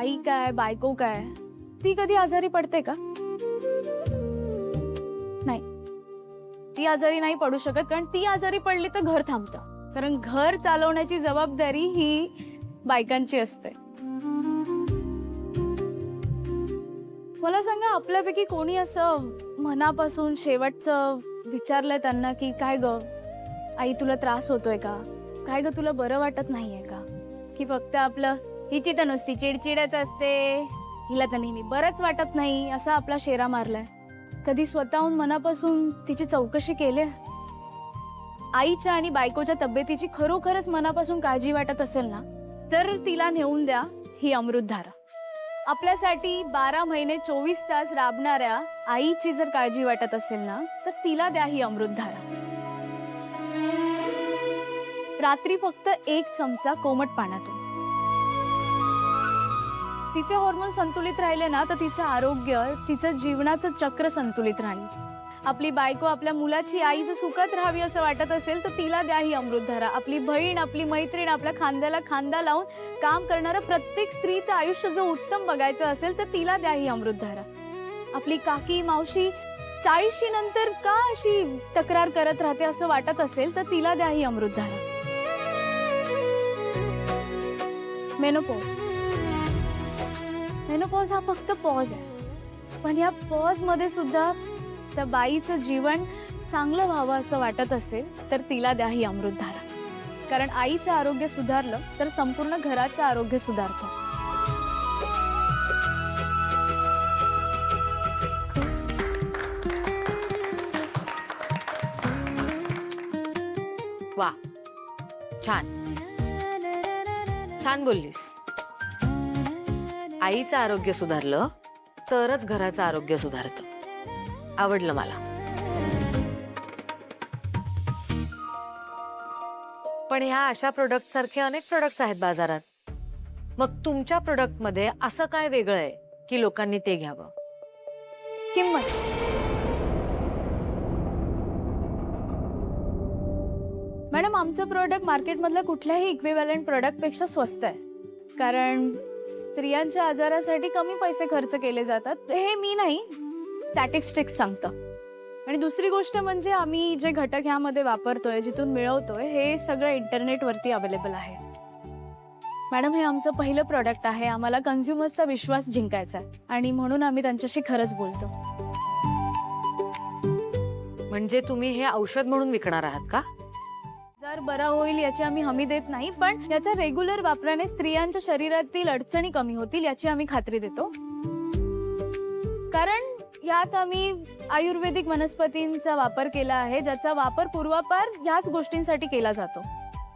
आई काय बायको काय ती कधी आजारी पडते का? नाही, ती आजारी नाही पडू शकत, कारण ती आजारी पडली तर घर थांबतं, कारण घर चालवण्याची जबाबदारी ही बायकांची असते. मला सांगा, आपल्यापैकी कोणी असं मनापासून शेवटचं विचारलंय त्यांना की काय ग आई तुला त्रास होतोय का, काय ग तुला बरं वाटत नाहीये का? की फक्त आपलं हिची तर नुसती चिडचिडच असते, हिला तर नेहमी बरंच वाटत नाही, असा आपला शेरा मारलाय? कधी स्वतःहून मनापासून तिची चौकशी केली? आईच्या आणि बायकोच्या तब्येतीची खरोखरच मनापासून काळजी वाटत असेल ना, तर तिला नेऊन द्या ही अमृतधारा. आपल्यासाठी 12 महिने 24 तास राबणाऱ्या आईची जर काळजी वाटत असेल ना, तर तिला द्या ही अमृतधारा. रात्री फक्त 1 चमचा कोमट पाण्यातून. तिचे हार्मोन संतुलित राहिले ना, तर तिचं आरोग्य, तिचं जीवनाचं चक्र संतुलित राहील. आपली बायको आपल्या मुलाची आई जर सुखात राहावी असं वाटत असेल, तर तिला द्या ही अमृतधारा. आपली बहीण, आपली मैत्रीण, आपल्या खांद्याला खांदा लावून काम करणाऱ्या प्रत्येक स्त्रीचं आयुष्य जर उत्तम बघायचं असेल, तर तिला द्या ही अमृतधारा. आपली काकी मावशी 40शी नंतर का अशी तक्रार करत राहते असं वाटत असेल, तर तिला द्या ही अमृतधारा. मेनोपॉज हा फक्त पॉज आहे, पण या पॉज मध्ये सुद्धा त्या बाईचं जीवन चांगलं व्हावं असं वाटत असेल, तर तिला द्या ही अमृतधारा. कारण आईचं आरोग्य सुधारलं तर संपूर्ण घराचं आरोग्य सुधारतं. वा, छान छान बोललीस. आईचं आरोग्य सुधारलं तरच घराचं आरोग्य सुधारतं. आवडलं मला. पण ह्या अशा प्रोडक्ट सारखे अनेक प्रोडक्ट्स आहेत बाजारात. मग तुमच्या प्रोडक्ट मध्ये असं काय वेगळं आहे की लोकांनी ते घ्यावं? किंमत. मॅडम, आमचं प्रोडक्ट मार्केटमधल्या कुठल्याही इक्विव्हॅलंट प्रोडक्ट पेक्षा स्वस्त आहे. कारण स्त्रियांच्या आजारासाठी कमी पैसे खर्च केले जातात, हे मी नाही, स्टॅटिस्टिक्स सांगतं. आणि दुसरी गोष्ट म्हणजे आम्ही जे घटक ह्यामध्ये वापरतोय, जिथून मिळवतोय, हे सगळं इंटरनेटवरती अवेलेबल आहे. मॅडम, हे आमचं पहिलं प्रोडक्ट आहे. आम्हाला कन्झ्युमर्सचा विश्वास जिंकायचा आहे आणि म्हणून आम्ही त्यांच्याशी खरंच बोलतो. म्हणजे तुम्ही हे औषध म्हणून विकणार आहात का? जर बरा होईल याची आम्ही हमी देत नाही, पण याच्या रेग्युलर वापराने स्त्रियांच्या शरीरातील अडचणी कमी होतील याची आम्ही खात्री देतो. कारण यात आम्ही आयुर्वेदिक वनस्पतींचा वापर केला आहे, ज्याचा वापर पूर्वापार याच गोष्टींसाठी केला जातो.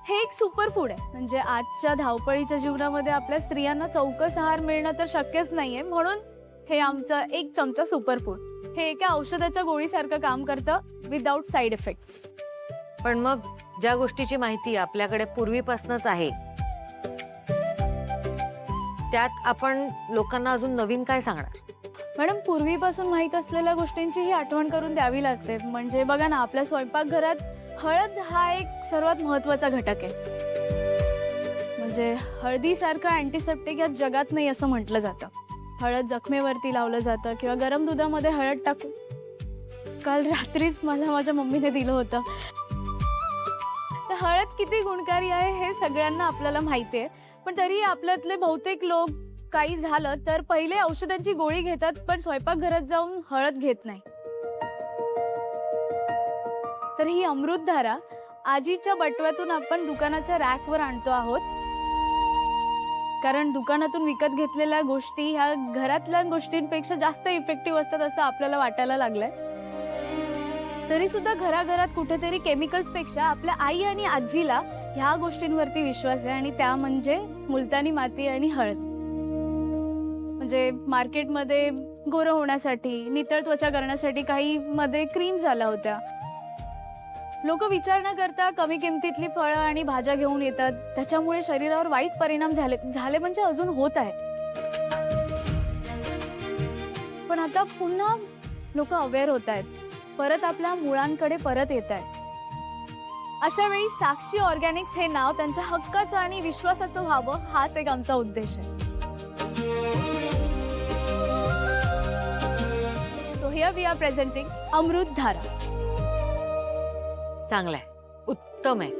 हे एक सुपर फूड आहे. म्हणजे आजच्या धावपळीच्या जीवनामध्ये आपल्या स्त्रियांना चौकस आहार मिळणं तर शक्यच नाहीये, म्हणून हे आमचं 1 चमचा सुपर फूड हे एका औषधाच्या गोळीसारखं काम करतं, विदाउट साईड इफेक्ट्स. पण मग ज्या गोष्टीची माहिती आपल्याकडे पूर्वीपासूनच आहे, त्यात आपण लोकांना अजून नवीन काय सांगणार? मॅडम, पूर्वीपासून माहीत असलेल्या गोष्टींची ही आठवण करून द्यावी लागते. म्हणजे बघा ना, आपल्या स्वयंपाकघरात हळद हा एक सर्वात महत्त्वाचा घटक आहे. म्हणजे हळदीसारखं अँटीसेप्टिक या जगात नाही असं म्हटलं जातं. हळद जखमेवरती लावलं जातं किंवा गरम दुधामध्ये हळद टाकून. काल रात्रीच मला माझ्या मम्मीने दिलं होतं. तर हळद किती गुणकारी आहे हे सगळ्यांना आपल्याला माहिती आहे, पण तरी आपल्यातले बहुतेक लोक काही झालं तर पहिले औषधांची गोळी घेतात, पण स्वयंपाकघरात जाऊन हळद घेत नाही. तर ही अमृतधारा आजीच्या बटव्यातून आपण दुकानाच्या रॅकवर आणतो आहोत, कारण दुकानातून विकत घेतलेल्या गोष्टी ह्या घरातल्या गोष्टींपेक्षा जास्त इफेक्टिव्ह असतात असं आपल्याला वाटायला लागलंय. तरी सुद्धा घराघरात कुठेतरी केमिकल्स पेक्षा आपल्या आई आणि आजीला ह्या गोष्टींवरती विश्वास आहे, आणि त्या म्हणजे मुलतानी माती आणि हळद. म्हणजे मार्केटमध्ये गोरं होण्यासाठी, नितळ त्वचा करण्यासाठी काही मध्ये क्रीम झाल्या होत्या. लोक विचार न करता कमी किमतीतली फळं आणि भाज्या घेऊन येतात, त्याच्यामुळे शरीरावर वाईट परिणाम झाले म्हणजे अजून होत आहे. पण आता पुन्हा लोक अवेअर होत आहेत, परत आपल्या मुळांकडे परत येत आहेत. अशा वेळी साक्षी ऑर्गॅनिक्स हे नाव त्यांच्या हक्काचं आणि विश्वासाचं व्हावं, हाच एक आमचा उद्देश आहे. हिअर वी आर प्रेझेंटिंग अमृत धारा. चांगलं आहे, उत्तम आहे.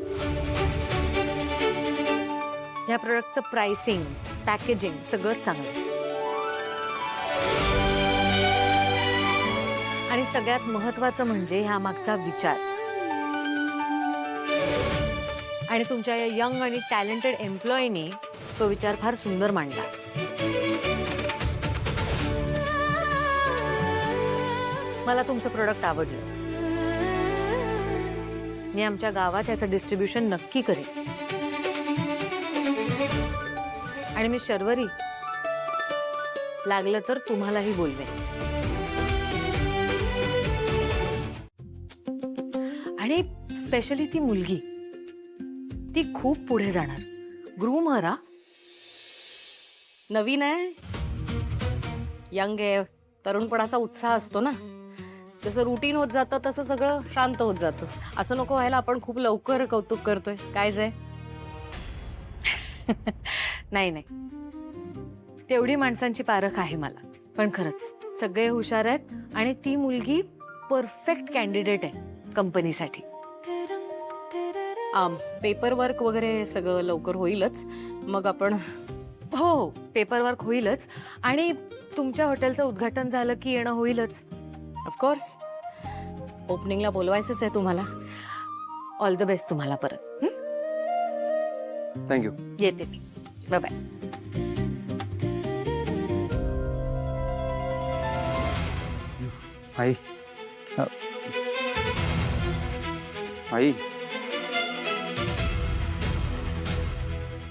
या प्रोडक्टचं प्राइसिंग, पॅकेजिंग सगळंच चांगलं आहे. आणि सगळ्यात महत्वाचं म्हणजे ह्या मागचा विचार. आणि तुमच्या या यंग आणि टॅलेंटेड एम्प्लॉईनी तो विचार फार सुंदर मांडला. मला तुमचं प्रोडक्ट आवडलं. मी आमच्या गावात याचं डिस्ट्रीब्युशन नक्की करेन. आणि मी शर्वरी लागलं तर तुम्हालाही बोलवेन. आणि स्पेशली ती मुलगी, ती खूप पुढे जाणार. ग्रूम हर. नवीन आहे, यंग आहे, तरुणपणाचा उत्साह असतो ना. जसं रुटीन होत जातं तसं सगळं शांत होत जातं. असं नको व्हायला आपण खूप लवकर कौतुक करतोय. काय जय? नाही नाही, तेवढी माणसांची पारख आहे मला. पण खरंच सगळे हुशार आहेत आणि ती मुलगी परफेक्ट कॅन्डिडेट आहे कंपनीसाठी. पेपर वर्क वगैरे सगळं लवकर होईलच. मग आपण हो, पेपर वर्क होईलच. आणि तुमच्या हॉटेलचं उद्घाटन झालं की येणं होईलच. ऑफकोर्स ओपनिंगला बोलवायचंच आहे तुम्हाला. ऑल द बेस्ट तुम्हाला परत. थँक्यू. येते मी. Bye bye. आई आई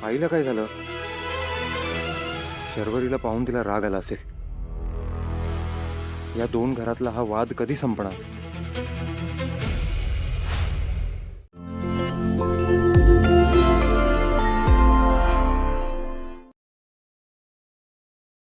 आईला काय झालं? शर्वरीला पाहून तिला राग आला असेल. या दोन घरातला हा वाद कधी संपणार?